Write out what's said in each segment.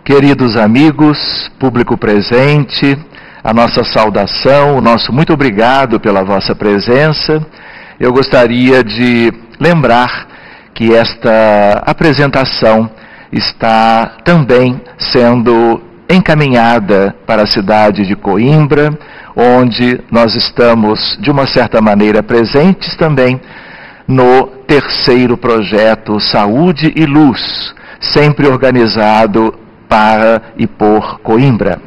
Queridos amigos, público presente, a nossa saudação, o nosso muito obrigado pela vossa presença. Eu gostaria de lembrar que esta apresentação está também sendo encaminhada para a cidade de Coimbra, onde nós estamos, de uma certa maneira, presentes também no terceiro projeto Saúde e Luz, sempre organizado para e por Coimbra.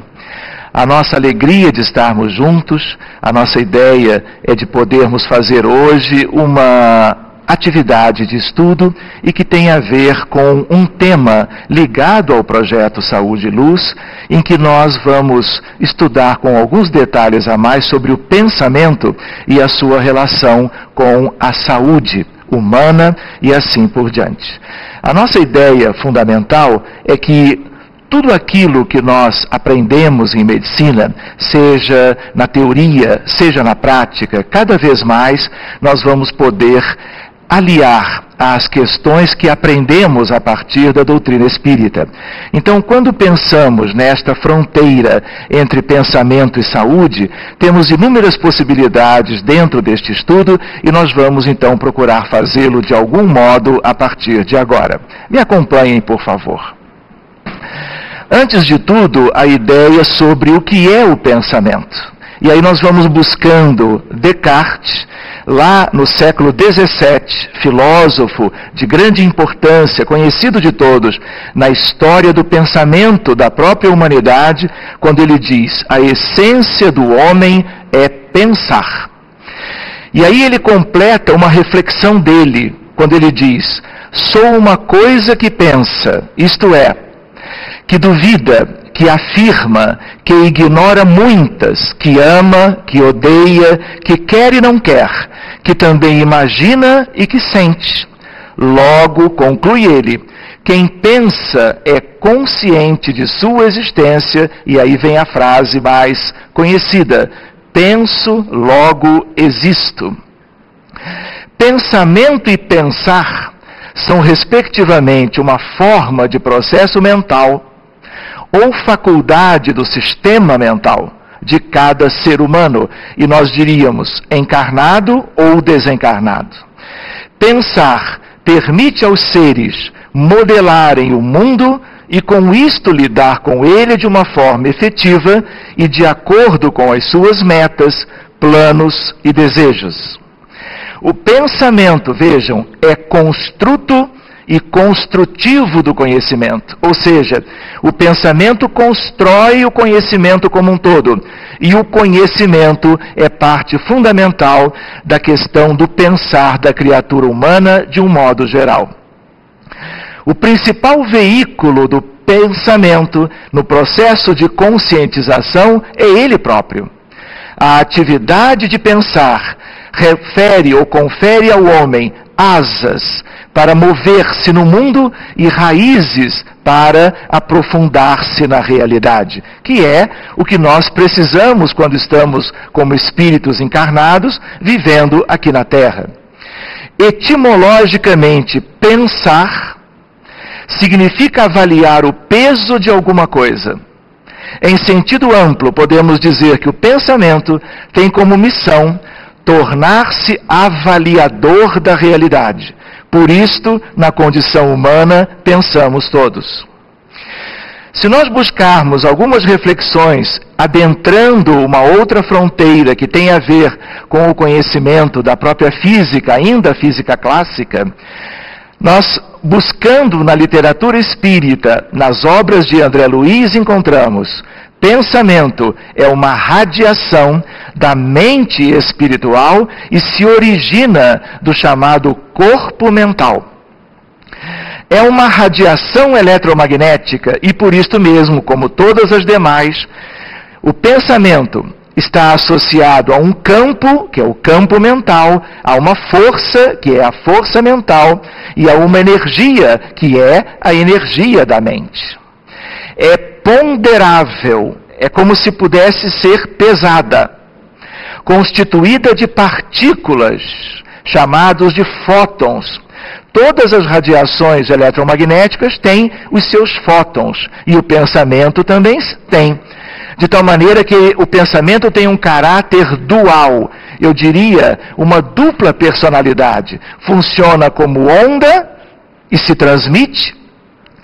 A nossa alegria de estarmos juntos, a nossa ideia é de podermos fazer hoje uma atividade de estudo e que tem a ver com um tema ligado ao projeto Saúde e Luz, em que nós vamos estudar com alguns detalhes a mais sobre o pensamento e a sua relação com a saúde humana e assim por diante. A nossa ideia fundamental é que tudo aquilo que nós aprendemos em medicina, seja na teoria, seja na prática, cada vez mais nós vamos poder aliar às questões que aprendemos a partir da doutrina espírita. Então, quando pensamos nesta fronteira entre pensamento e saúde, temos inúmeras possibilidades dentro deste estudo e nós vamos então procurar fazê-lo de algum modo a partir de agora. Me acompanhem, por favor. Antes de tudo, a ideia sobre o que é o pensamento. E aí nós vamos buscando Descartes, lá no século XVII, filósofo de grande importância, conhecido de todos na história do pensamento da própria humanidade, quando ele diz: a essência do homem é pensar. E aí ele completa uma reflexão dele, quando ele diz: sou uma coisa que pensa, isto é, que duvida, que afirma, que ignora muitas, que ama, que odeia, que quer e não quer, que também imagina e que sente. Logo, conclui ele, quem pensa é consciente de sua existência, e aí vem a frase mais conhecida: penso, logo existo. Pensamento e pensar são, respectivamente, uma forma de processo mental ou faculdade do sistema mental de cada ser humano, e nós diríamos encarnado ou desencarnado. Pensar permite aos seres modelarem o mundo e com isto lidar com ele de uma forma efetiva e de acordo com as suas metas, planos e desejos. O pensamento, vejam, é construto e construtivo do conhecimento, ou seja, o pensamento constrói o conhecimento como um todo, e o conhecimento é parte fundamental da questão do pensar da criatura humana de um modo geral. O principal veículo do pensamento no processo de conscientização é ele próprio. A atividade de pensar refere ou confere ao homem asas para mover-se no mundo e raízes para aprofundar-se na realidade, que é o que nós precisamos quando estamos como espíritos encarnados vivendo aqui na Terra. Etimologicamente, pensar significa avaliar o peso de alguma coisa. Em sentido amplo, podemos dizer que o pensamento tem como missão tornar-se avaliador da realidade. Por isto, na condição humana, pensamos todos. Se nós buscarmos algumas reflexões adentrando uma outra fronteira que tem a ver com o conhecimento da própria física, ainda física clássica, nós, buscando na literatura espírita, nas obras de André Luiz, encontramos: pensamento é uma radiação da mente espiritual e se origina do chamado corpo mental. É uma radiação eletromagnética e por isto mesmo, como todas as demais, o pensamento está associado a um campo, que é o campo mental, a uma força, que é a força mental, e a uma energia, que é a energia da mente. É ponderável, é como se pudesse ser pesada, constituída de partículas, chamados de fótons, Todas as radiações eletromagnéticas têm os seus fótons, e o pensamento também tem. De tal maneira que o pensamento tem um caráter dual, eu diria, uma dupla personalidade. Funciona como onda e se transmite,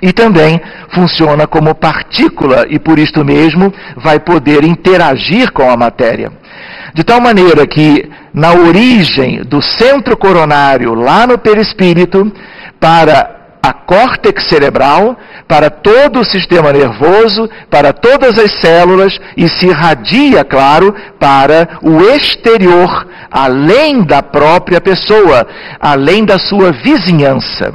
e também funciona como partícula, e por isto mesmo vai poder interagir com a matéria. De tal maneira que, na origem do centro coronário, lá no perispírito, para a córtex cerebral, para todo o sistema nervoso, para todas as células, e se irradia, claro, para o exterior, além da própria pessoa, além da sua vizinhança.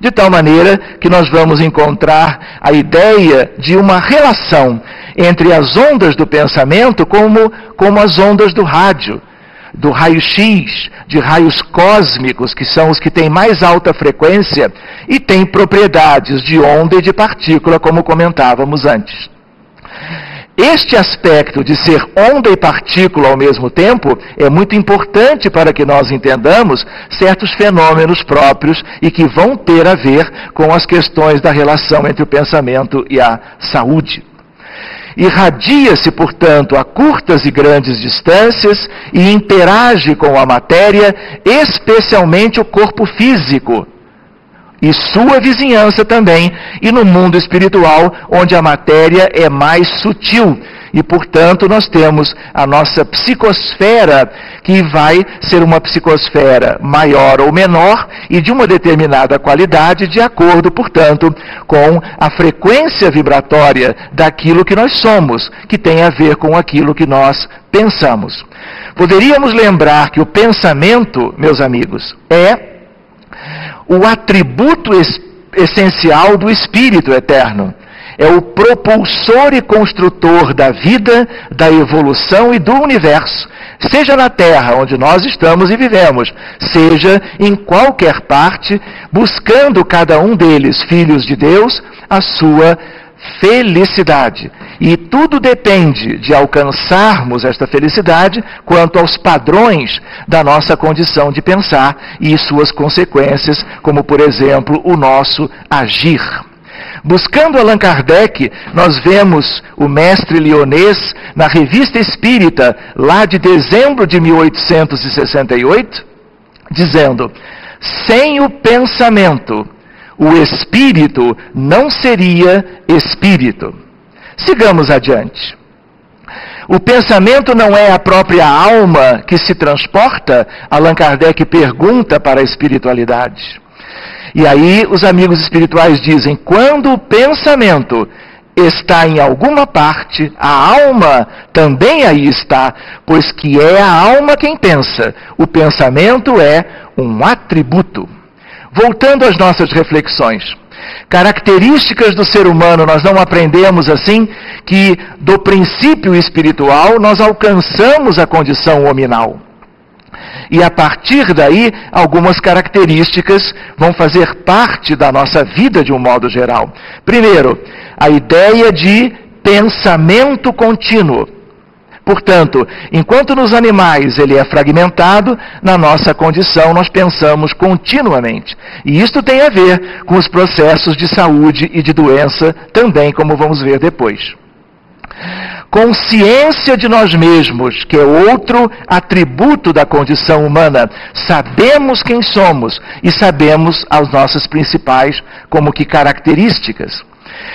De tal maneira que nós vamos encontrar a ideia de uma relação entre as ondas do pensamento como as ondas do rádio, do raio-x, de raios cósmicos, que são os que têm mais alta frequência e têm propriedades de onda e de partícula, como comentávamos antes. Este aspecto de ser onda e partícula ao mesmo tempo é muito importante para que nós entendamos certos fenômenos próprios e que vão ter a ver com as questões da relação entre o pensamento e a saúde. Irradia-se, portanto, a curtas e grandes distâncias e interage com a matéria, especialmente o corpo físico, e sua vizinhança também, e no mundo espiritual, onde a matéria é mais sutil. E, portanto, nós temos a nossa psicosfera, que vai ser uma psicosfera maior ou menor, e de uma determinada qualidade, de acordo, portanto, com a frequência vibratória daquilo que nós somos, que tem a ver com aquilo que nós pensamos. Poderíamos lembrar que o pensamento, meus amigos, é o atributo essencial do Espírito eterno. É o propulsor e construtor da vida, da evolução e do universo, seja na Terra, onde nós estamos e vivemos, seja em qualquer parte, buscando cada um deles, filhos de Deus, a sua felicidade. E tudo depende de alcançarmos esta felicidade quanto aos padrões da nossa condição de pensar e suas consequências, como, por exemplo, o nosso agir. Buscando Allan Kardec, nós vemos o mestre lyonês na Revista Espírita, lá de dezembro de 1868, dizendo: sem o pensamento, o espírito não seria espírito. Sigamos adiante. O pensamento não é a própria alma que se transporta? Allan Kardec pergunta para a espiritualidade. E aí os amigos espirituais dizem: quando o pensamento está em alguma parte, a alma também aí está, pois que é a alma quem pensa. O pensamento é um atributo. Voltando às nossas reflexões. Características do ser humano, nós não aprendemos assim que do princípio espiritual nós alcançamos a condição hominal. E a partir daí, algumas características vão fazer parte da nossa vida de um modo geral. Primeiro, a ideia de pensamento contínuo. Portanto, enquanto nos animais ele é fragmentado, na nossa condição nós pensamos continuamente. E isto tem a ver com os processos de saúde e de doença também, como vamos ver depois. Consciência de nós mesmos, que é outro atributo da condição humana. Sabemos quem somos e sabemos as nossas principais, como que características.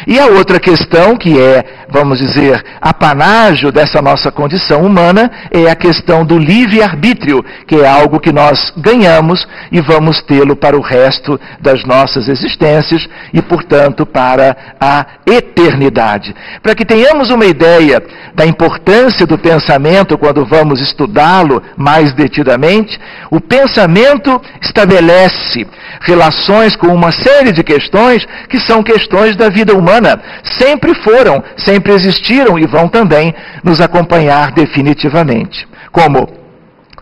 E a outra questão, que é, vamos dizer, apanágio dessa nossa condição humana, é a questão do livre-arbítrio, que é algo que nós ganhamos e vamos tê-lo para o resto das nossas existências e, portanto, para a eternidade. Para que tenhamos uma ideia da importância do pensamento quando vamos estudá-lo mais detidamente, o pensamento estabelece relações com uma série de questões que são questões da vida humana. Sempre foram, sempre existiram e vão também nos acompanhar definitivamente. Como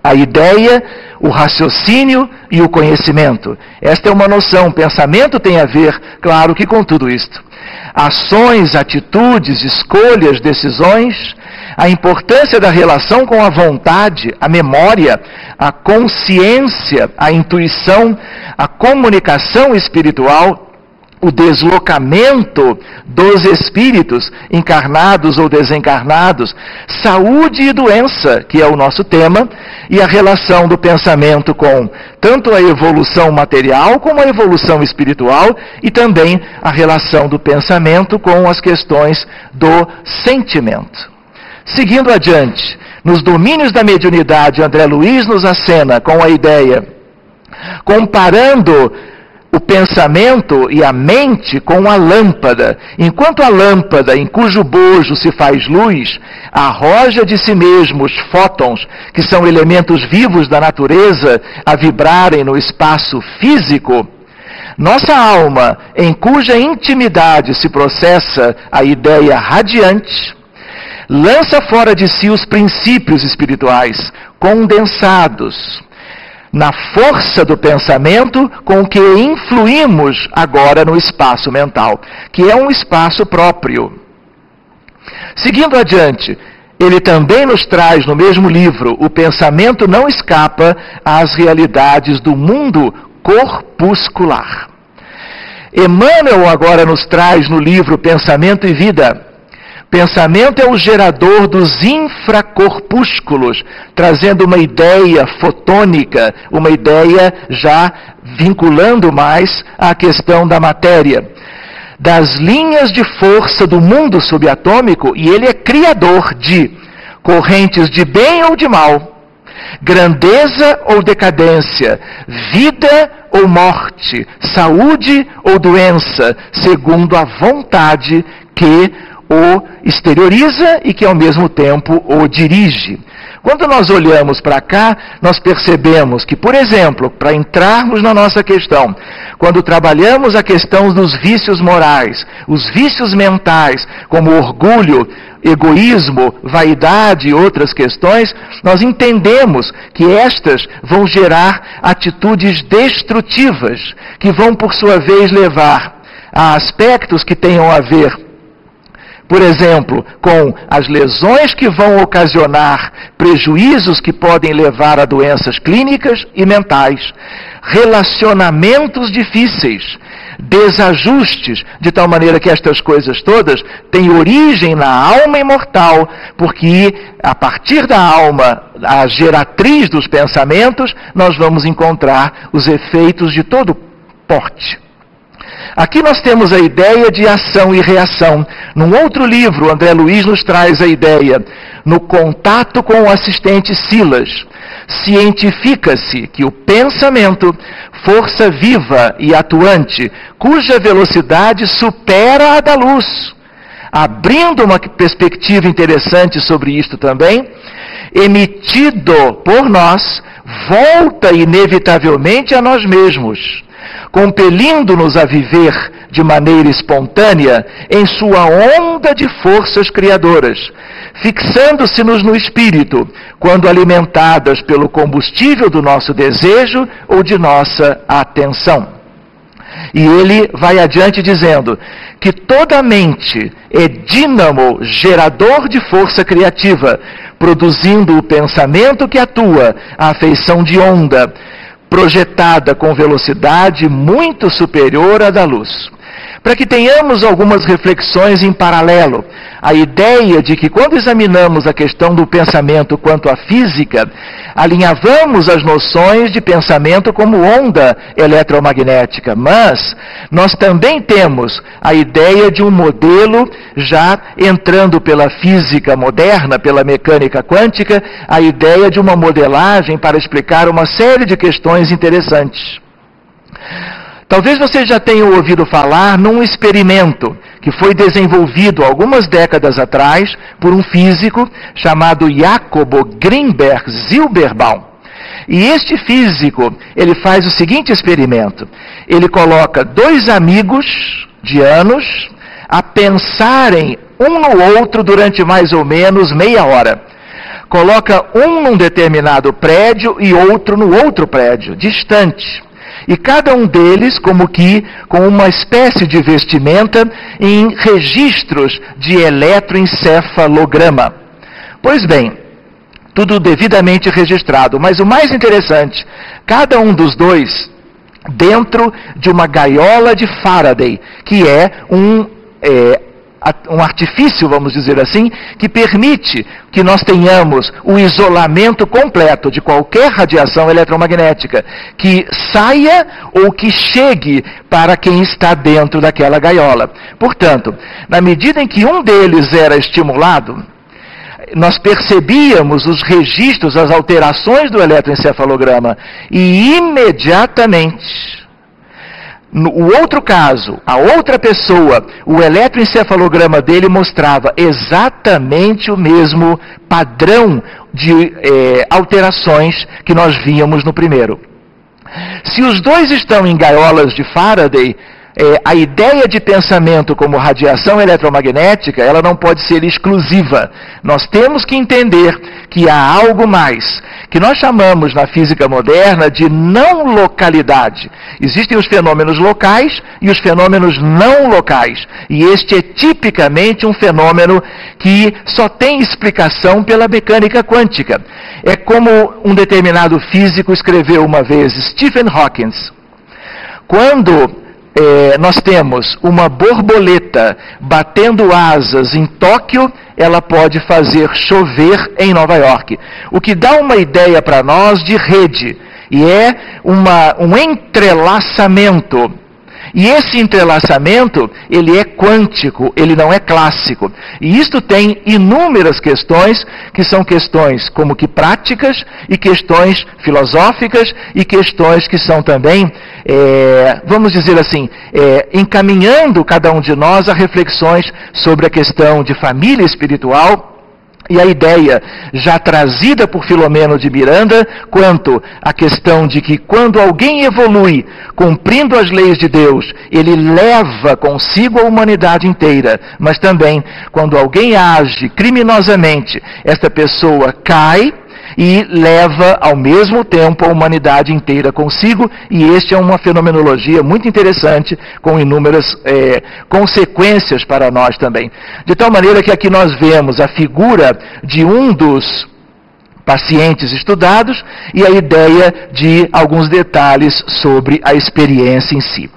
a ideia, o raciocínio e o conhecimento. Esta é uma noção. Pensamento tem a ver, claro que com tudo isto. Ações, atitudes, escolhas, decisões, a importância da relação com a vontade, a memória, a consciência, a intuição, a comunicação espiritual, o deslocamento dos espíritos, encarnados ou desencarnados, saúde e doença, que é o nosso tema, e a relação do pensamento com tanto a evolução material como a evolução espiritual, e também a relação do pensamento com as questões do sentimento. Seguindo adiante, nos domínios da mediunidade, André Luiz nos acena com a ideia, comparando o pensamento e a mente com a lâmpada. Enquanto a lâmpada, em cujo bojo se faz luz, arroja de si mesmo os fótons, que são elementos vivos da natureza, a vibrarem no espaço físico, nossa alma, em cuja intimidade se processa a ideia radiante, lança fora de si os princípios espirituais, condensados na força do pensamento com que influímos agora no espaço mental, que é um espaço próprio. Seguindo adiante, ele também nos traz no mesmo livro, o pensamento não escapa às realidades do mundo corpuscular. Emmanuel agora nos traz no livro Pensamento e Vida. Pensamento é o gerador dos infracorpúsculos, trazendo uma ideia fotônica, uma ideia já vinculando mais à questão da matéria, das linhas de força do mundo subatômico, e ele é criador de correntes de bem ou de mal, grandeza ou decadência, vida ou morte, saúde ou doença, segundo a vontade que o exterioriza e que ao mesmo tempo o dirige. Quando nós olhamos para cá, nós percebemos que, por exemplo, para entrarmos na nossa questão, quando trabalhamos a questão dos vícios morais, os vícios mentais, como orgulho, egoísmo, vaidade e outras questões, nós entendemos que estas vão gerar atitudes destrutivas, que vão, por sua vez, levar a aspectos que tenham a ver, por exemplo, com as lesões que vão ocasionar prejuízos que podem levar a doenças clínicas e mentais, relacionamentos difíceis, desajustes, de tal maneira que estas coisas todas têm origem na alma imortal, porque a partir da alma, a geratriz dos pensamentos, nós vamos encontrar os efeitos de todo porte. Aqui nós temos a ideia de ação e reação. Num outro livro, André Luiz nos traz a ideia, no contato com o assistente Silas, cientifica-se que o pensamento, força viva e atuante, cuja velocidade supera a da luz, abrindo uma perspectiva interessante sobre isto também, emitido por nós, volta inevitavelmente a nós mesmos, compelindo-nos a viver de maneira espontânea em sua onda de forças criadoras, fixando-se-nos no espírito, quando alimentadas pelo combustível do nosso desejo ou de nossa atenção. E ele vai adiante dizendo que toda mente é dínamo gerador de força criativa, produzindo o pensamento que atua, a afeição de onda, projetada com velocidade muito superior à da luz. Para que tenhamos algumas reflexões em paralelo, a ideia de que quando examinamos a questão do pensamento quanto à física, alinhavamos as noções de pensamento como onda eletromagnética, mas nós também temos a ideia de um modelo já entrando pela física moderna, pela mecânica quântica, a ideia de uma modelagem para explicar uma série de questões interessantes. Talvez você já tenha ouvido falar num experimento que foi desenvolvido algumas décadas atrás por um físico chamado Jacobo Grimberg Zilberbaum. E este físico, ele faz o seguinte experimento. Ele coloca dois amigos de anos a pensarem um no outro durante mais ou menos meia hora. Coloca um num determinado prédio e outro no outro prédio, distante. E cada um deles como que com uma espécie de vestimenta em registros de eletroencefalograma. Pois bem, tudo devidamente registrado, mas o mais interessante, cada um dos dois dentro de uma gaiola de Faraday, que é um artifício, vamos dizer assim, que permite que nós tenhamos o isolamento completo de qualquer radiação eletromagnética que saia ou que chegue para quem está dentro daquela gaiola. Portanto, na medida em que um deles era estimulado, nós percebíamos os registros, as alterações do eletroencefalograma e imediatamente, no outro caso, a outra pessoa, o eletroencefalograma dele mostrava exatamente o mesmo padrão de alterações que nós víamos no primeiro. Se os dois estão em gaiolas de Faraday, a ideia de pensamento como radiação eletromagnética, ela não pode ser exclusiva. Nós temos que entender que há algo mais, que nós chamamos na física moderna de não localidade. Existem os fenômenos locais e os fenômenos não locais. E este é tipicamente um fenômeno que só tem explicação pela mecânica quântica. É como um determinado físico escreveu uma vez, Stephen Hawking. Quando nós temos uma borboleta batendo asas em Tóquio, ela pode fazer chover em Nova York. O que dá uma ideia para nós de rede, e é um entrelaçamento. E esse entrelaçamento, ele é quântico, ele não é clássico. E isto tem inúmeras questões, que são questões como que práticas, e questões filosóficas, e questões que são também, vamos dizer assim, encaminhando cada um de nós a reflexões sobre a questão de família espiritual, e a ideia já trazida por Filomeno de Miranda, quanto à questão de que quando alguém evolui, cumprindo as leis de Deus, ele leva consigo a humanidade inteira, mas também quando alguém age criminosamente, esta pessoa cai e leva ao mesmo tempo a humanidade inteira consigo, e este é uma fenomenologia muito interessante, com inúmeras consequências para nós também. De tal maneira que aqui nós vemos a figura de um dos pacientes estudados e a ideia de alguns detalhes sobre a experiência em si.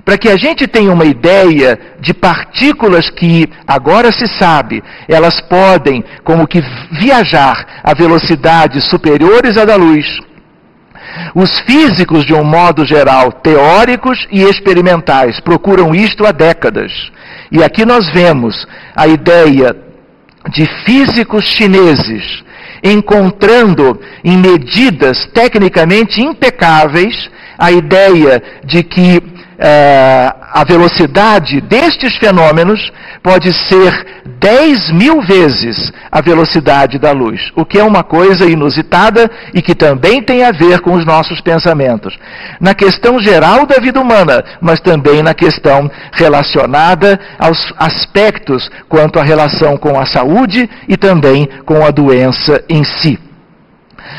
Para que a gente tenha uma ideia de partículas que, agora se sabe, elas podem como que viajar a velocidades superiores à da luz. Os físicos, de um modo geral, teóricos e experimentais, procuram isto há décadas. E aqui nós vemos a ideia de físicos chineses encontrando em medidas tecnicamente impecáveis a ideia de que a velocidade destes fenômenos pode ser 10.000 vezes a velocidade da luz, o que é uma coisa inusitada e que também tem a ver com os nossos pensamentos. Na questão geral da vida humana, mas também na questão relacionada aos aspectos quanto à relação com a saúde e também com a doença em si.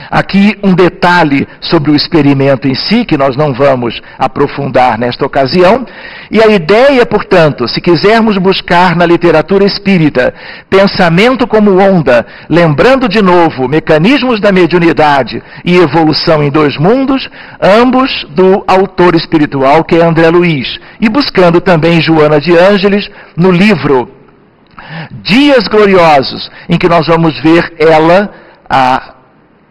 Aqui um detalhe sobre o experimento em si, que nós não vamos aprofundar nesta ocasião. E a ideia, portanto, se quisermos buscar na literatura espírita pensamento como onda, lembrando de novo mecanismos da mediunidade e evolução em dois mundos, ambos do autor espiritual que é André Luiz, e buscando também Joana de Ângeles no livro Dias Gloriosos, em que nós vamos ver ela, a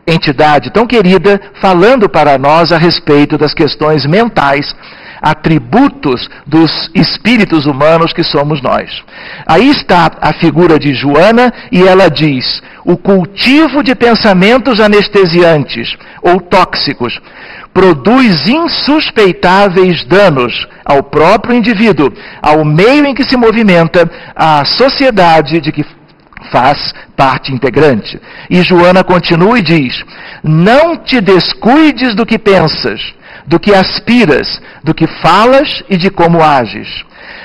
entidade tão querida, falando para nós a respeito das questões mentais, atributos dos espíritos humanos que somos nós. Aí está a figura de Joana e ela diz: o cultivo de pensamentos anestesiantes ou tóxicos produz insuspeitáveis danos ao próprio indivíduo, ao meio em que se movimenta, à sociedade de que faz parte integrante. E Joana continua e diz: não te descuides do que pensas, do que aspiras, do que falas e de como ages.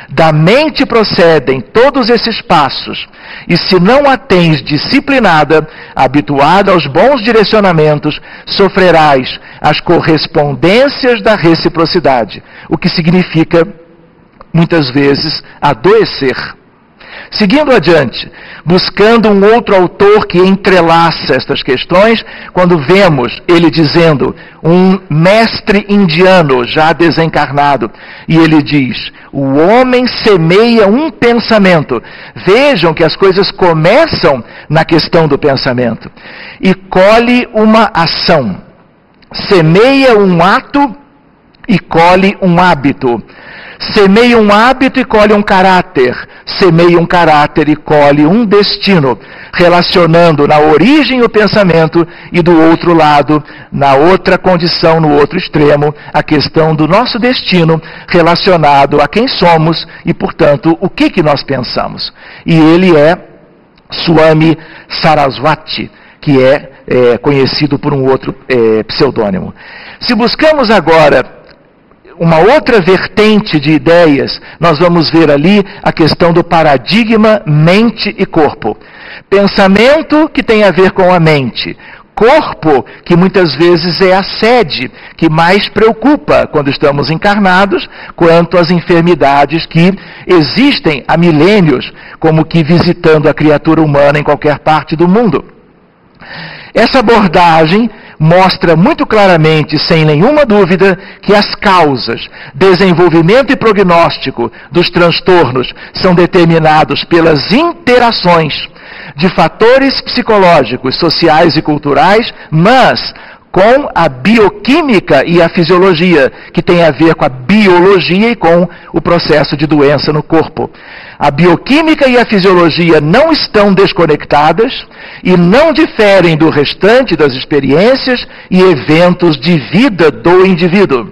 Da mente procedem todos esses passos, e se não a tens disciplinada, habituada aos bons direcionamentos, sofrerás as correspondências da reciprocidade, o que significa, muitas vezes, adoecer. Seguindo adiante, buscando um outro autor que entrelaça estas questões, quando vemos ele dizendo, um mestre indiano já desencarnado, e ele diz, o homem semeia um pensamento. Vejam que as coisas começam na questão do pensamento, e colhe uma ação. Semeia um ato e colhe um hábito. Semeia um hábito e colhe um caráter. Semeia um caráter e colhe um destino, relacionando na origem o pensamento e do outro lado, na outra condição, no outro extremo, a questão do nosso destino relacionado a quem somos e, portanto, o que nós pensamos. E ele é Swami Saraswati, que é conhecido por um outro pseudônimo. Se buscamos agora uma outra vertente de ideias, nós vamos ver ali a questão do paradigma mente e corpo. Pensamento que tem a ver com a mente. Corpo, que muitas vezes é a sede que mais preocupa quando estamos encarnados, quanto às enfermidades que existem há milênios, como que visitando a criatura humana em qualquer parte do mundo. Essa abordagem mostra muito claramente, sem nenhuma dúvida, que as causas, desenvolvimento e prognóstico dos transtornos são determinados pelas interações de fatores psicológicos, sociais e culturais, mas com a bioquímica e a fisiologia, que tem a ver com a biologia e com o processo de doença no corpo. A bioquímica e a fisiologia não estão desconectadas e não diferem do restante das experiências e eventos de vida do indivíduo.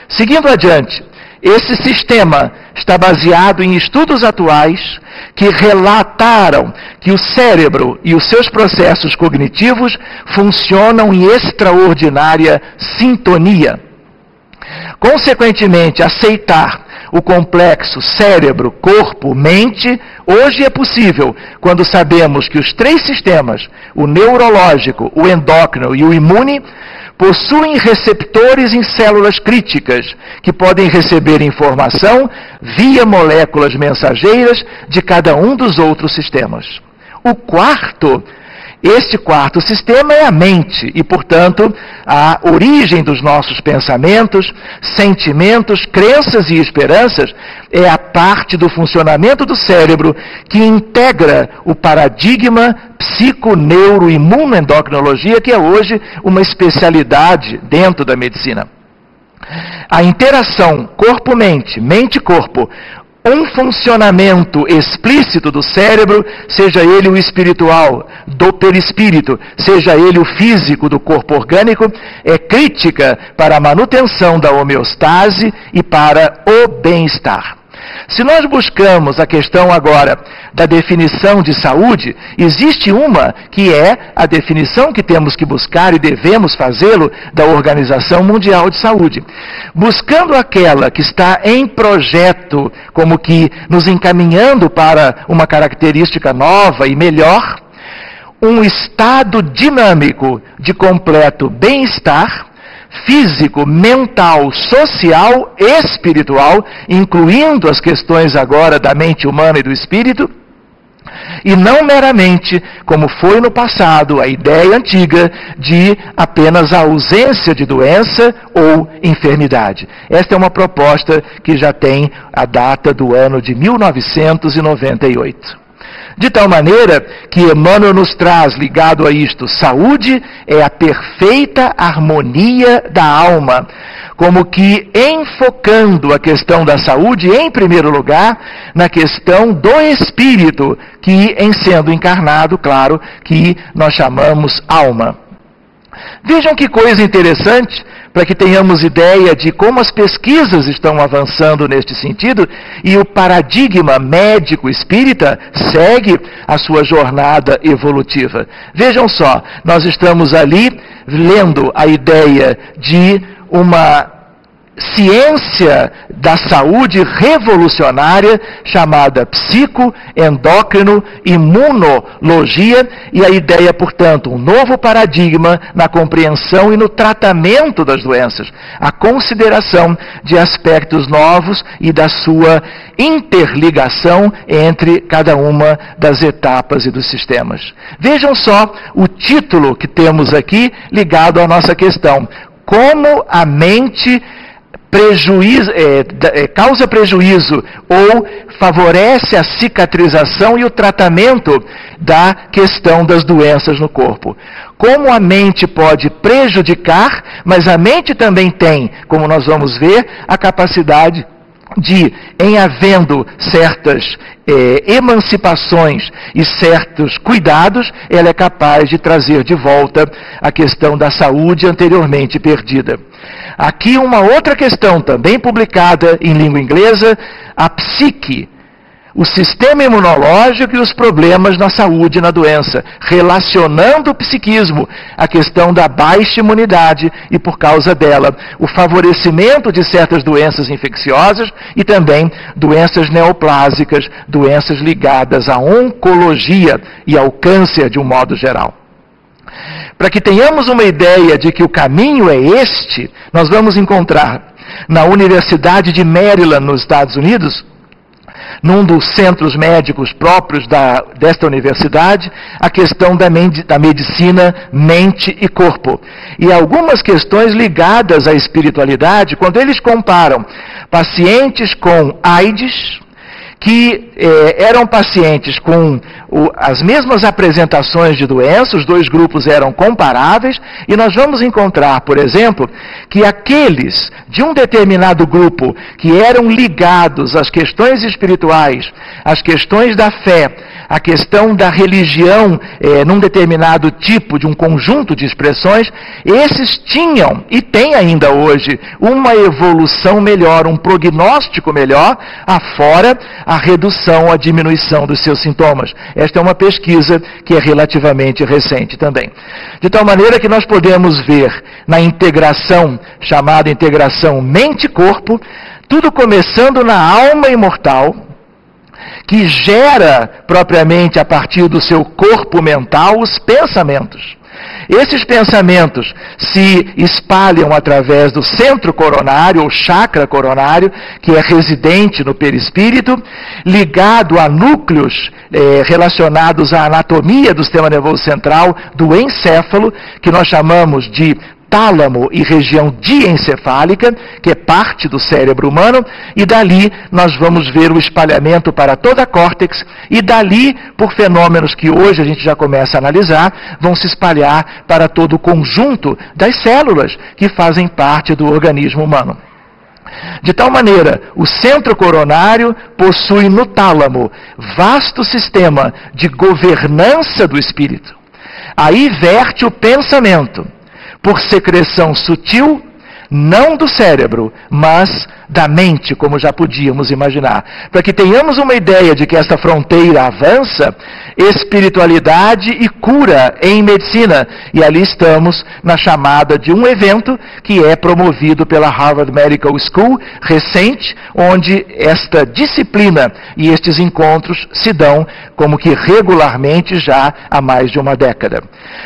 Seguindo adiante, esse sistema está baseado em estudos atuais que relataram que o cérebro e os seus processos cognitivos funcionam em extraordinária sintonia. Consequentemente, aceitar o complexo cérebro, corpo, mente, hoje é possível quando sabemos que os três sistemas, o neurológico, o endócrino e o imune, possuem receptores em células críticas que podem receber informação via moléculas mensageiras de cada um dos outros sistemas. Este quarto sistema é a mente e, portanto, a origem dos nossos pensamentos, sentimentos, crenças e esperanças é a parte do funcionamento do cérebro que integra o paradigma psico-neuro-imunoendocrinologia, que é hoje uma especialidade dentro da medicina. A interação corpo-mente, mente-corpo, um funcionamento explícito do cérebro, seja ele o espiritual, do perispírito, seja ele o físico do corpo orgânico, é crítica para a manutenção da homeostase e para o bem-estar. Se nós buscamos a questão agora da definição de saúde, existe uma que é a definição que temos que buscar e devemos fazê-lo da Organização Mundial de Saúde. Buscando aquela que está em projeto, como que nos encaminhando para uma característica nova e melhor, um estado dinâmico de completo bem-estar, físico, mental, social e espiritual, incluindo as questões agora da mente humana e do espírito, e não meramente, como foi no passado, a ideia antiga de apenas a ausência de doença ou enfermidade. Esta é uma proposta que já tem a data do ano de 1998. De tal maneira que Emmanuel nos traz, ligado a isto, saúde é a perfeita harmonia da alma, como que enfocando a questão da saúde, em primeiro lugar, na questão do espírito, que em sendo encarnado, claro, que nós chamamos alma. Vejam que coisa interessante, para que tenhamos ideia de como as pesquisas estão avançando neste sentido, e o paradigma médico espírita segue a sua jornada evolutiva. Vejam só, nós estamos ali lendo a ideia de uma ciência da saúde revolucionária chamada psicoendócrino-imunologia, e a ideia, portanto, um novo paradigma na compreensão e no tratamento das doenças, a consideração de aspectos novos e da sua interligação entre cada uma das etapas e dos sistemas. Vejam só o título que temos aqui ligado à nossa questão: como a mente causa prejuízo ou favorece a cicatrização e o tratamento da questão das doenças no corpo. Como a mente pode prejudicar, mas a mente também tem, como nós vamos ver, a capacidade de, em havendo certas emancipações e certos cuidados, ela é capaz de trazer de volta a questão da saúde anteriormente perdida. Aqui uma outra questão, também publicada em língua inglesa, a psique, o sistema imunológico e os problemas na saúde e na doença, relacionando o psiquismo à questão da baixa imunidade e, por causa dela, o favorecimento de certas doenças infecciosas e também doenças neoplásicas, doenças ligadas à oncologia e ao câncer de um modo geral. Para que tenhamos uma ideia de que o caminho é este, nós vamos encontrar na Universidade de Maryland, nos Estados Unidos, num dos centros médicos próprios desta universidade, a questão da medicina mente e corpo. E algumas questões ligadas à espiritualidade, quando eles comparam pacientes com AIDS, que eram pacientes com as mesmas apresentações de doença, os dois grupos eram comparáveis, e nós vamos encontrar, por exemplo, que aqueles de um determinado grupo que eram ligados às questões espirituais, às questões da fé, à questão da religião num determinado tipo de um conjunto de expressões, esses tinham, e têm ainda hoje, uma evolução melhor, um prognóstico melhor, afora a redução, a diminuição dos seus sintomas. Esta é uma pesquisa que é relativamente recente também. De tal maneira que nós podemos ver na integração, chamada integração mente-corpo, tudo começando na alma imortal, que gera propriamente a partir do seu corpo mental os pensamentos. Esses pensamentos se espalham através do centro coronário, ou chakra coronário, que é residente no perispírito, ligado a núcleos relacionados à anatomia do sistema nervoso central, do encéfalo, que nós chamamos de tálamo e região diencefálica, que é parte do cérebro humano, e dali nós vamos ver o espalhamento para toda a córtex, e dali, por fenômenos que hoje a gente já começa a analisar, vão se espalhar para todo o conjunto das células que fazem parte do organismo humano. De tal maneira, o centro coronário possui no tálamo vasto sistema de governança do espírito. Aí verte o pensamento, por secreção sutil, não do cérebro, mas da mente, como já podíamos imaginar. Para que tenhamos uma ideia de que esta fronteira avança, espiritualidade e cura em medicina. E ali estamos na chamada de um evento que é promovido pela Harvard Medical School, recente, onde esta disciplina e estes encontros se dão como que regularmente já há mais de uma década.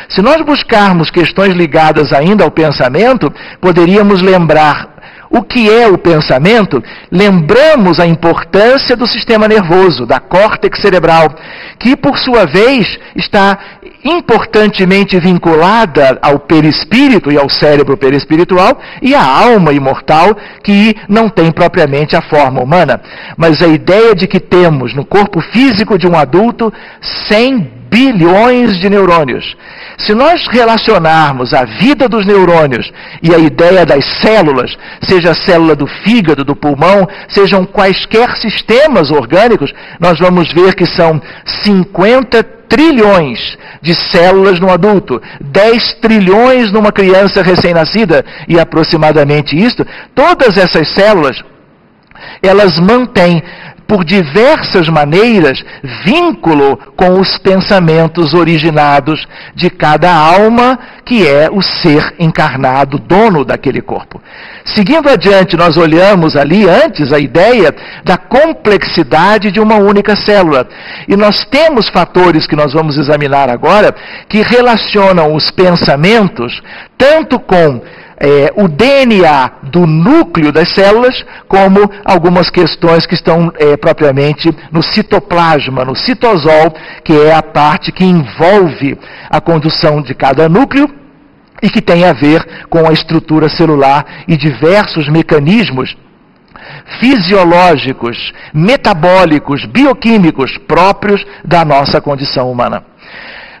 Se nós buscarmos questões ligadas ainda ao pensamento, poderíamos lembrar o que é o pensamento, lembramos a importância do sistema nervoso, da córtex cerebral, que por sua vez está importantemente vinculada ao perispírito e ao cérebro perispiritual e à alma imortal, que não tem propriamente a forma humana. Mas a ideia de que temos no corpo físico de um adulto 100 bilhões de neurônios. Se nós relacionarmos a vida dos neurônios e a ideia das células, seja a célula do fígado, do pulmão, sejam quaisquer sistemas orgânicos, nós vamos ver que são 50 trilhões de células no adulto, 10 trilhões numa criança recém-nascida, e aproximadamente isto, todas essas células, elas mantêm por diversas maneiras, vínculo com os pensamentos originados de cada alma, que é o ser encarnado, dono daquele corpo. Seguindo adiante, nós olhamos ali antes a ideia da complexidade de uma única célula. E nós temos fatores que nós vamos examinar agora, que relacionam os pensamentos tanto com o DNA do núcleo das células, como algumas questões que estão propriamente no citoplasma, no citosol, que é a parte que envolve a condução de cada núcleo e que tem a ver com a estrutura celular e diversos mecanismos fisiológicos, metabólicos, bioquímicos próprios da nossa condição humana.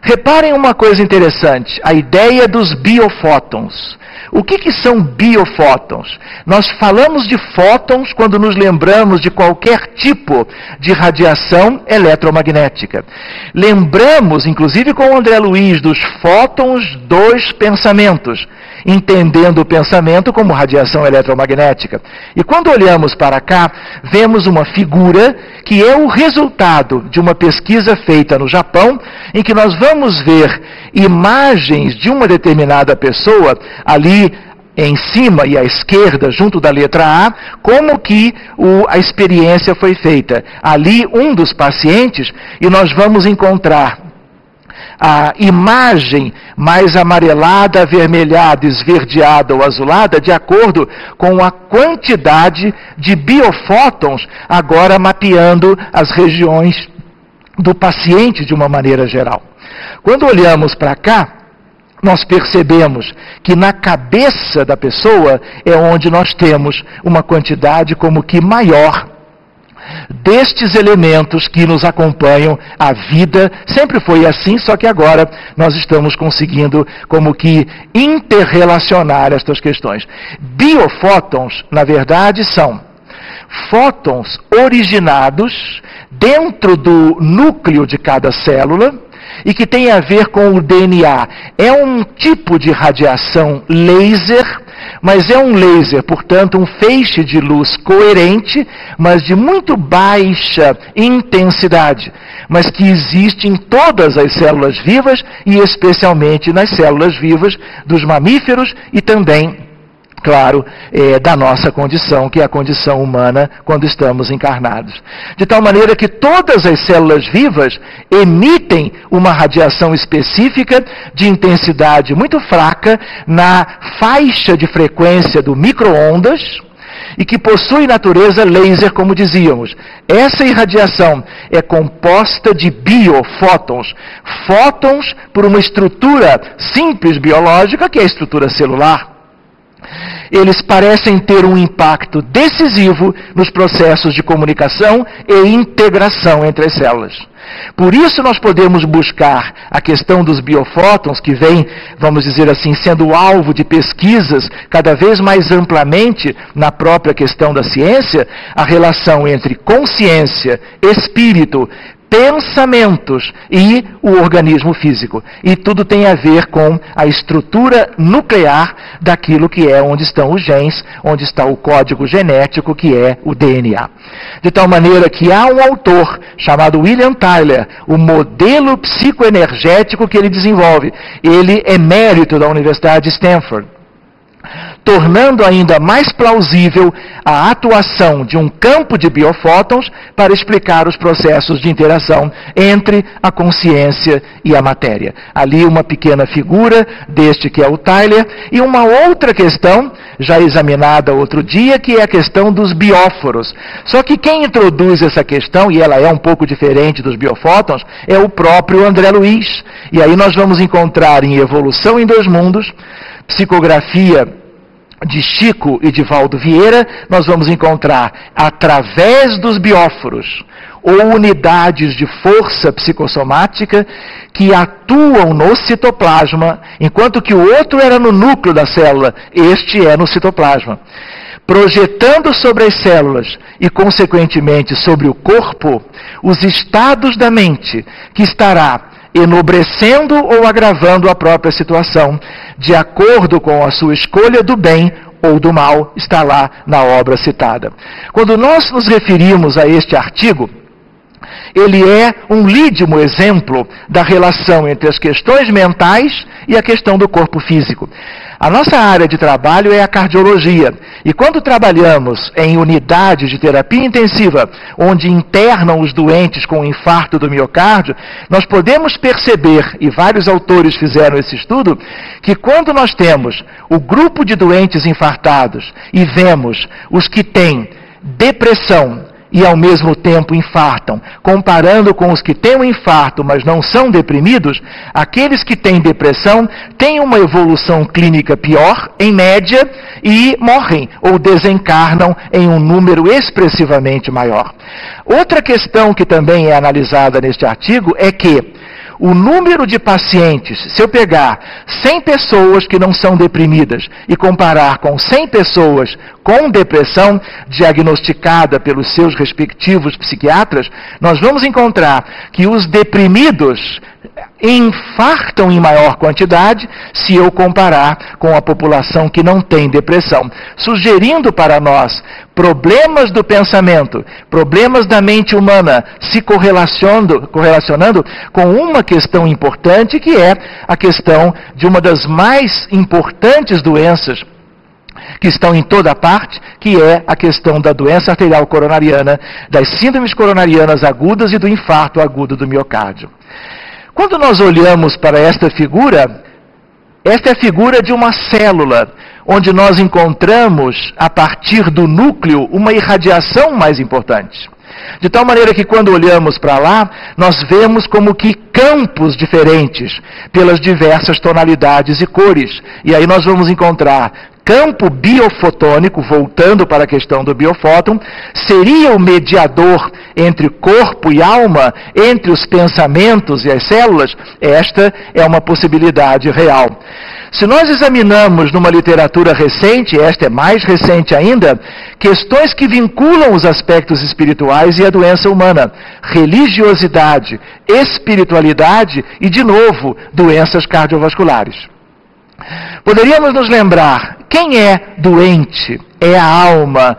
Reparem uma coisa interessante, a ideia dos biofótons. O que são biofótons? Nós falamos de fótons quando nos lembramos de qualquer tipo de radiação eletromagnética. Lembramos, inclusive com o André Luiz, dos fótons dos pensamentos, entendendo o pensamento como radiação eletromagnética. E quando olhamos para cá, vemos uma figura que é o resultado de uma pesquisa feita no Japão, em que nós vamos ver imagens de uma determinada pessoa, ali em cima e à esquerda, junto da letra A, como que a experiência foi feita. Ali, um dos pacientes, e nós vamos encontrar a imagem mais amarelada, avermelhada, esverdeada ou azulada, de acordo com a quantidade de biofótons, agora mapeando as regiões do paciente de uma maneira geral. Quando olhamos para cá, nós percebemos que na cabeça da pessoa é onde nós temos uma quantidade como que maior destes elementos que nos acompanham a vida. Sempre foi assim, só que agora nós estamos conseguindo como que interrelacionar estas questões. Biofótons, na verdade, são fótons originados dentro do núcleo de cada célula e que tem a ver com o DNA. É um tipo de radiação laser, mas é um laser, portanto, um feixe de luz coerente, mas de muito baixa intensidade, mas que existe em todas as células vivas e especialmente nas células vivas dos mamíferos e também, claro, da nossa condição, que é a condição humana quando estamos encarnados. De tal maneira que todas as células vivas emitem uma radiação específica de intensidade muito fraca na faixa de frequência do micro-ondas e que possui natureza laser, como dizíamos. Essa irradiação é composta de biofótons, fótons por uma estrutura simples biológica, que é a estrutura celular. Eles parecem ter um impacto decisivo nos processos de comunicação e integração entre as células. Por isso nós podemos buscar a questão dos biofótons, que vem, vamos dizer assim, sendo alvo de pesquisas cada vez mais amplamente na própria questão da ciência, a relação entre consciência, espírito, pensamentos e o organismo físico. E tudo tem a ver com a estrutura nuclear daquilo que é onde estão os genes, onde está o código genético, que é o DNA. De tal maneira que há um autor chamado William Tyler, o modelo psicoenergético que ele desenvolve. Ele é mérito da Universidade de Stanford, tornando ainda mais plausível a atuação de um campo de biofótons para explicar os processos de interação entre a consciência e a matéria. Ali uma pequena figura deste que é o Tyler, e uma outra questão, já examinada outro dia, que é a questão dos bióforos. Só que quem introduz essa questão, e ela é um pouco diferente dos biofótons, é o próprio André Luiz. E aí nós vamos encontrar em Evolução em Dois Mundos, psicografia de Chico e de Valdo Vieira, nós vamos encontrar, através dos bióforos, ou unidades de força psicossomática que atuam no citoplasma, enquanto que o outro era no núcleo da célula, este é no citoplasma, projetando sobre as células e, consequentemente, sobre o corpo, os estados da mente que estará enobrecendo ou agravando a própria situação, de acordo com a sua escolha do bem ou do mal, está lá na obra citada. Quando nós nos referimos a este artigo, ele é um lídimo exemplo da relação entre as questões mentais e a questão do corpo físico. A nossa área de trabalho é a cardiologia, e quando trabalhamos em unidades de terapia intensiva, onde internam os doentes com infarto do miocárdio, nós podemos perceber, e vários autores fizeram esse estudo, que quando nós temos o grupo de doentes infartados e vemos os que têm depressão, e ao mesmo tempo infartam, comparando com os que têm um infarto, mas não são deprimidos, aqueles que têm depressão têm uma evolução clínica pior, em média, e morrem ou desencarnam em um número expressivamente maior. Outra questão que também é analisada neste artigo é que o número de pacientes, se eu pegar 100 pessoas que não são deprimidas e comparar com 100 pessoas com depressão diagnosticada pelos seus respectivos psiquiatras, nós vamos encontrar que os deprimidos infartam em maior quantidade se eu comparar com a população que não tem depressão, sugerindo para nós problemas do pensamento, problemas da mente humana se correlacionando com uma questão importante, que é a questão de uma das mais importantes doenças que estão em toda parte, que é a questão da doença arterial coronariana, das síndromes coronarianas agudas e do infarto agudo do miocárdio. Quando nós olhamos para esta é a figura de uma célula, onde nós encontramos, a partir do núcleo, uma irradiação mais importante. De tal maneira que quando olhamos para lá, nós vemos como que campos diferentes, pelas diversas tonalidades e cores. E aí nós vamos encontrar campo biofotônico, voltando para a questão do biofóton, seria o mediador entre corpo e alma, entre os pensamentos e as células. Esta é uma possibilidade real. Se nós examinamos numa literatura recente, esta é mais recente ainda, questões que vinculam os aspectos espirituais e a doença humana, religiosidade, espiritualidade e, de novo, doenças cardiovasculares. Poderíamos nos lembrar, quem é doente? É a alma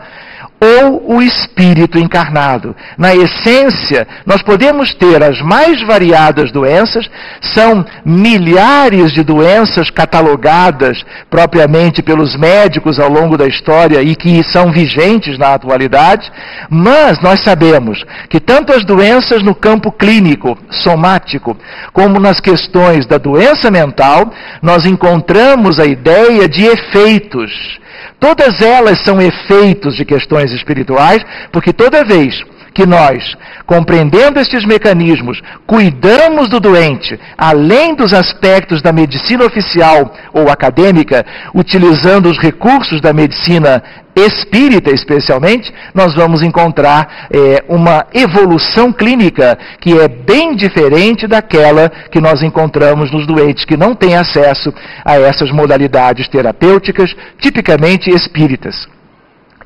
ou o espírito encarnado. Na essência, nós podemos ter as mais variadas doenças, são milhares de doenças catalogadas propriamente pelos médicos ao longo da história e que são vigentes na atualidade, mas nós sabemos que tanto as doenças no campo clínico, somático, como nas questões da doença mental, nós encontramos a ideia de efeitos. Todas elas são efeitos de questões espirituais, porque toda vez que nós, compreendendo estes mecanismos, cuidamos do doente, além dos aspectos da medicina oficial ou acadêmica, utilizando os recursos da medicina espírita especialmente, nós vamos encontrar uma evolução clínica que é bem diferente daquela que nós encontramos nos doentes que não têm acesso a essas modalidades terapêuticas, tipicamente espíritas.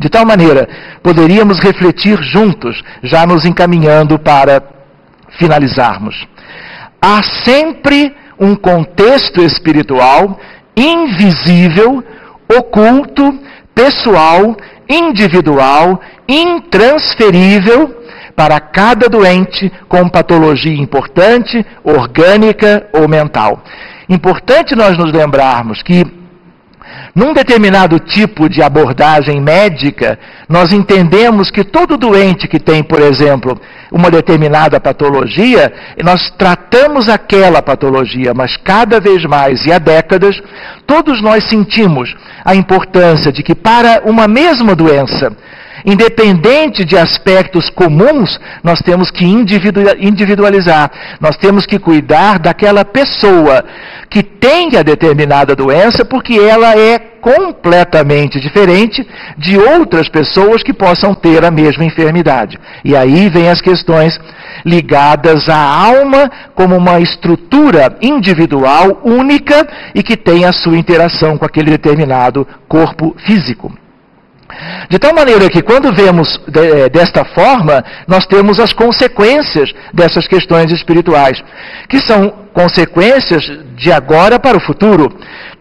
De tal maneira, poderíamos refletir juntos, já nos encaminhando para finalizarmos. Há sempre um contexto espiritual invisível, oculto, pessoal, individual, intransferível para cada doente com patologia importante, orgânica ou mental. Importante nós nos lembrarmos que num determinado tipo de abordagem médica, nós entendemos que todo doente que tem, por exemplo, uma determinada patologia, nós tratamos aquela patologia, mas cada vez mais e há décadas, todos nós sentimos a importância de que para uma mesma doença, independente de aspectos comuns, nós temos que individualizar, nós temos que cuidar daquela pessoa que tem a determinada doença, porque ela é completamente diferente de outras pessoas que possam ter a mesma enfermidade. E aí vem as questões ligadas à alma como uma estrutura individual, única, e que tem a sua interação com aquele determinado corpo físico. De tal maneira que quando vemos desta forma, nós temos as consequências dessas questões espirituais, que são consequências de agora para o futuro.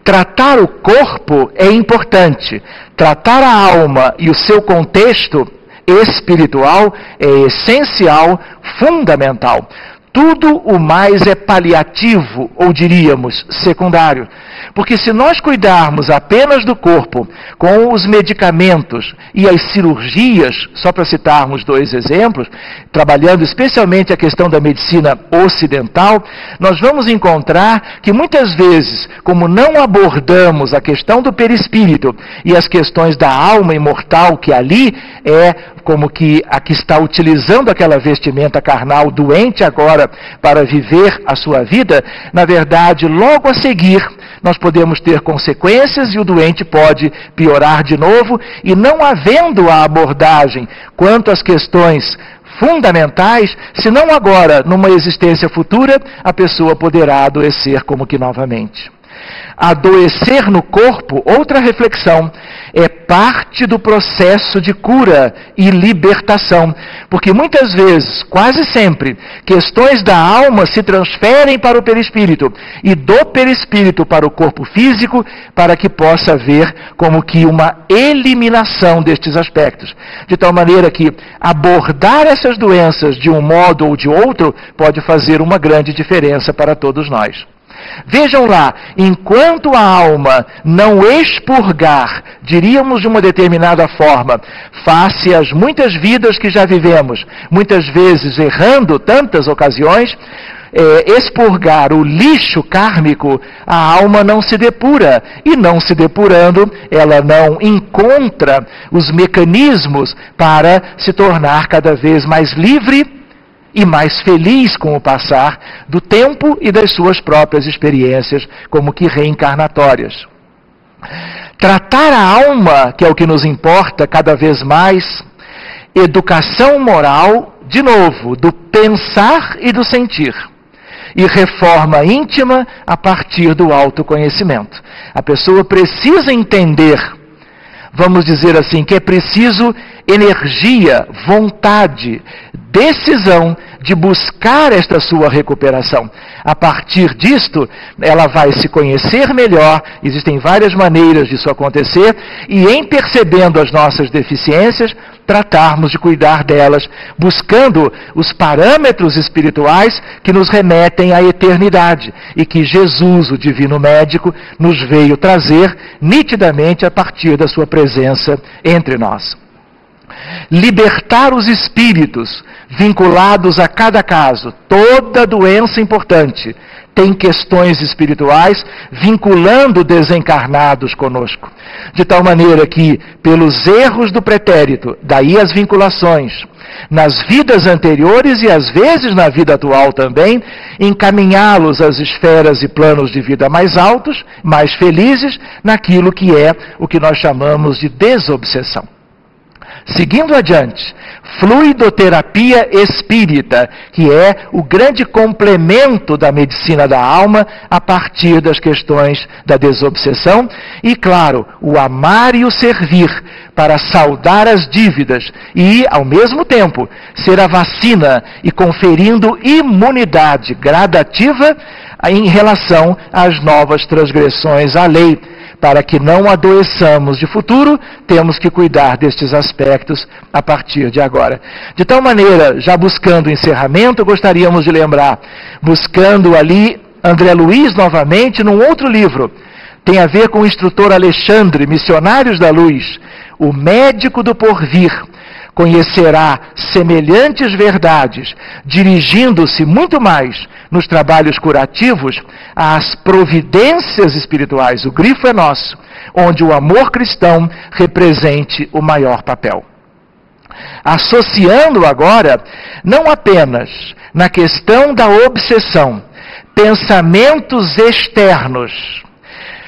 Tratar o corpo é importante. Tratar a alma e o seu contexto espiritual é essencial, fundamental. Tudo o mais é paliativo, ou diríamos, secundário. Porque se nós cuidarmos apenas do corpo com os medicamentos e as cirurgias, só para citarmos 2 exemplos, trabalhando especialmente a questão da medicina ocidental, nós vamos encontrar que muitas vezes, como não abordamos a questão do perispírito e as questões da alma imortal, que ali é como que a que está utilizando aquela vestimenta carnal doente agora para viver a sua vida, na verdade, logo a seguir, nós podemos ter consequências e o doente pode piorar de novo, e não havendo a abordagem quanto às questões fundamentais, se não agora, numa existência futura, a pessoa poderá adoecer como que novamente. Adoecer no corpo, outra reflexão, é parte do processo de cura e libertação, porque muitas vezes, quase sempre, questões da alma se transferem para o perispírito e do perispírito para o corpo físico, para que possa haver como que uma eliminação destes aspectos, de tal maneira que abordar essas doenças de um modo ou de outro pode fazer uma grande diferença para todos nós. Vejam lá, enquanto a alma não expurgar, diríamos de uma determinada forma, face às muitas vidas que já vivemos, muitas vezes errando tantas ocasiões, expurgar o lixo kármico, a alma não se depura, e não se depurando, ela não encontra os mecanismos para se tornar cada vez mais livre e mais feliz com o passar do tempo e das suas próprias experiências, como que reencarnatórias. Tratar a alma, que é o que nos importa cada vez mais, educação moral, de novo, do pensar e do sentir. E reforma íntima a partir do autoconhecimento. A pessoa precisa entender, vamos dizer assim, que é preciso energia, vontade, decisão de buscar esta sua recuperação. A partir disto, ela vai se conhecer melhor, existem várias maneiras disso acontecer, e em percebendo as nossas deficiências, tratarmos de cuidar delas, buscando os parâmetros espirituais que nos remetem à eternidade, e que Jesus, o Divino Médico, nos veio trazer nitidamente a partir da sua presença entre nós. Libertar os espíritos vinculados a cada caso. Toda doença importante tem questões espirituais vinculando desencarnados conosco. De tal maneira que, pelos erros do pretérito, daí as vinculações, nas vidas anteriores e às vezes na vida atual também, encaminhá-los às esferas e planos de vida mais altos, mais felizes, naquilo que é o que nós chamamos de desobsessão. Seguindo adiante, fluidoterapia espírita, que é o grande complemento da medicina da alma a partir das questões da desobsessão e, claro, o amar e o servir para saldar as dívidas e, ao mesmo tempo, ser a vacina e conferindo imunidade gradativa em relação às novas transgressões à lei. Para que não adoeçamos de futuro, temos que cuidar destes aspectos a partir de agora. De tal maneira, já buscando o encerramento, gostaríamos de lembrar, buscando ali André Luiz novamente, num outro livro, tem a ver com o instrutor Alexandre, Missionários da Luz, o médico do porvir, conhecerá semelhantes verdades, dirigindo-se muito mais nos trabalhos curativos às providências espirituais, o grifo é nosso, onde o amor cristão represente o maior papel. Associando agora, não apenas na questão da obsessão, pensamentos externos,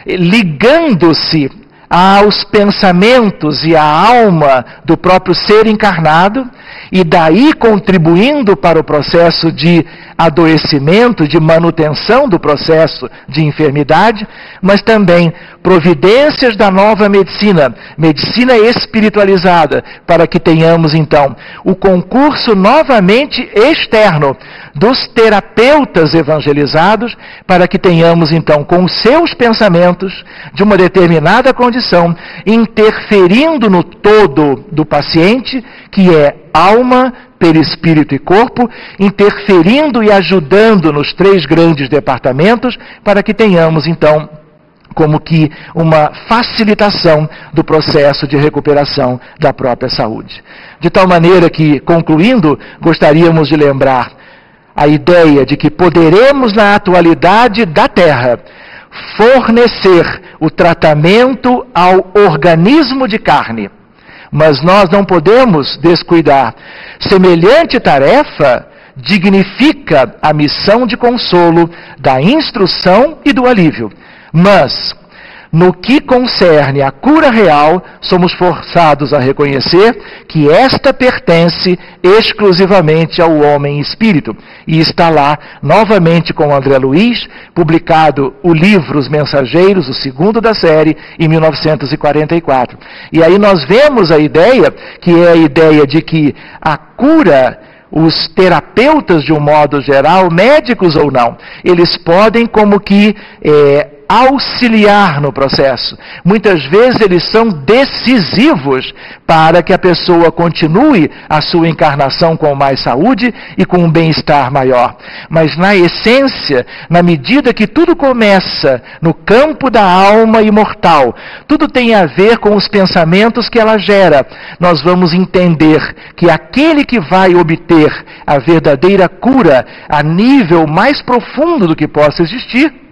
ligando-se aos pensamentos e à alma do próprio ser encarnado, e daí contribuindo para o processo de adoecimento, de manutenção do processo de enfermidade, mas também providências da nova medicina, medicina espiritualizada, para que tenhamos então o concurso novamente externo dos terapeutas evangelizados, para que tenhamos então com os seus pensamentos de uma determinada condição, interferindo no todo do paciente, que é alma, perispírito e corpo, interferindo e ajudando nos 3 grandes departamentos, para que tenhamos então como que uma facilitação do processo de recuperação da própria saúde. De tal maneira que, concluindo, gostaríamos de lembrar a ideia de que poderemos na atualidade da Terra fornecer o tratamento ao organismo de carne, mas nós não podemos descuidar. Semelhante tarefa dignifica a missão de consolo, da instrução e do alívio. Mas, no que concerne à cura real, somos forçados a reconhecer que esta pertence exclusivamente ao homem espírito. E está lá, novamente com André Luiz, publicado o livro Os Mensageiros, o 2º da série, em 1944. E aí nós vemos a ideia, que é a ideia de que a cura, os terapeutas de um modo geral, médicos ou não, eles podem como que auxiliar no processo. Muitas vezes eles são decisivos para que a pessoa continue a sua encarnação com mais saúde e com um bem-estar maior. Mas na essência, na medida que tudo começa no campo da alma imortal, tudo tem a ver com os pensamentos que ela gera, nós vamos entender que aquele que vai obter a verdadeira cura a nível mais profundo do que possa existir,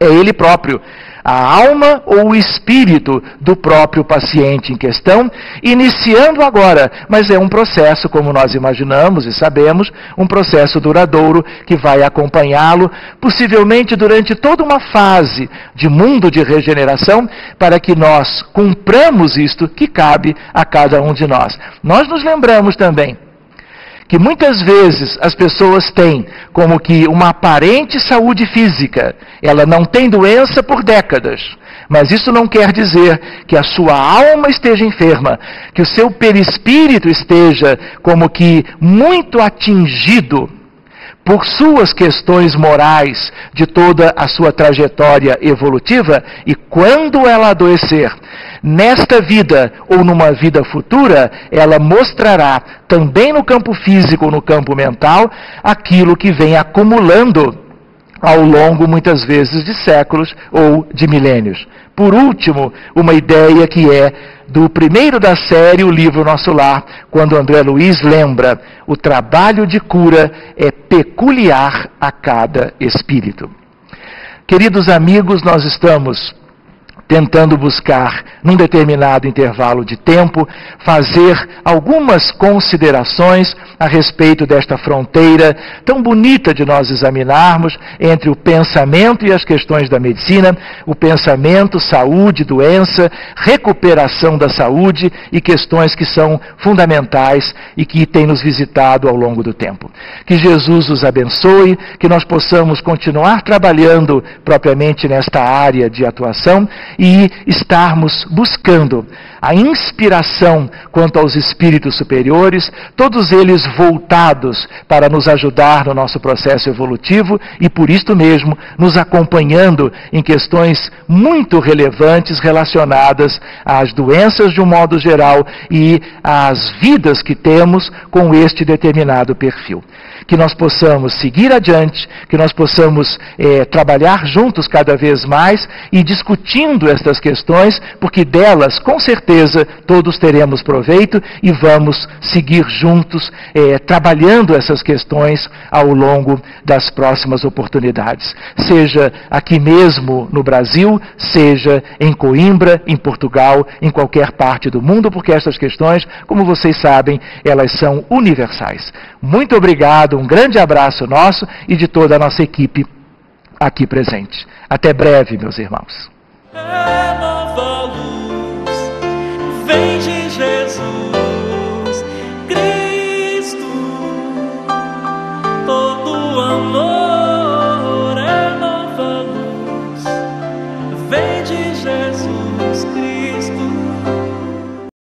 é ele próprio, a alma ou o espírito do próprio paciente em questão, iniciando agora, mas é um processo, como nós imaginamos e sabemos, um processo duradouro que vai acompanhá-lo, possivelmente durante toda uma fase de mundo de regeneração, para que nós cumpramos isto que cabe a cada um de nós. Nós nos lembramos também que muitas vezes as pessoas têm como que uma aparente saúde física, ela não tem doença por décadas, mas isso não quer dizer que a sua alma esteja enferma, que o seu perispírito esteja como que muito atingido por suas questões morais de toda a sua trajetória evolutiva, e quando ela adoecer, nesta vida ou numa vida futura, ela mostrará também no campo físico ou no campo mental aquilo que vem acumulando ao longo, muitas vezes, de séculos ou de milênios. Por último, uma ideia que é do primeiro da série, o livro Nosso Lar, quando André Luiz lembra: o trabalho de cura é peculiar a cada espírito. Queridos amigos, nós estamos tentando buscar, num determinado intervalo de tempo, fazer algumas considerações a respeito desta fronteira tão bonita de nós examinarmos entre o pensamento e as questões da medicina, o pensamento, saúde, doença, recuperação da saúde e questões que são fundamentais e que têm nos visitado ao longo do tempo. Que Jesus os abençoe, que nós possamos continuar trabalhando propriamente nesta área de atuação e estarmos buscando a inspiração quanto aos espíritos superiores, todos eles voltados para nos ajudar no nosso processo evolutivo e, por isto mesmo, nos acompanhando em questões muito relevantes relacionadas às doenças de um modo geral e às vidas que temos com este determinado perfil. Que nós possamos seguir adiante, que nós possamos trabalhar juntos cada vez mais e discutindo estas questões, porque delas, com certeza, todos teremos proveito e vamos seguir juntos trabalhando essas questões ao longo das próximas oportunidades. Seja aqui mesmo no Brasil, seja em Coimbra, em Portugal, em qualquer parte do mundo, porque essas questões, como vocês sabem, elas são universais. Muito obrigado, um grande abraço nosso e de toda a nossa equipe aqui presente. Até breve, meus irmãos.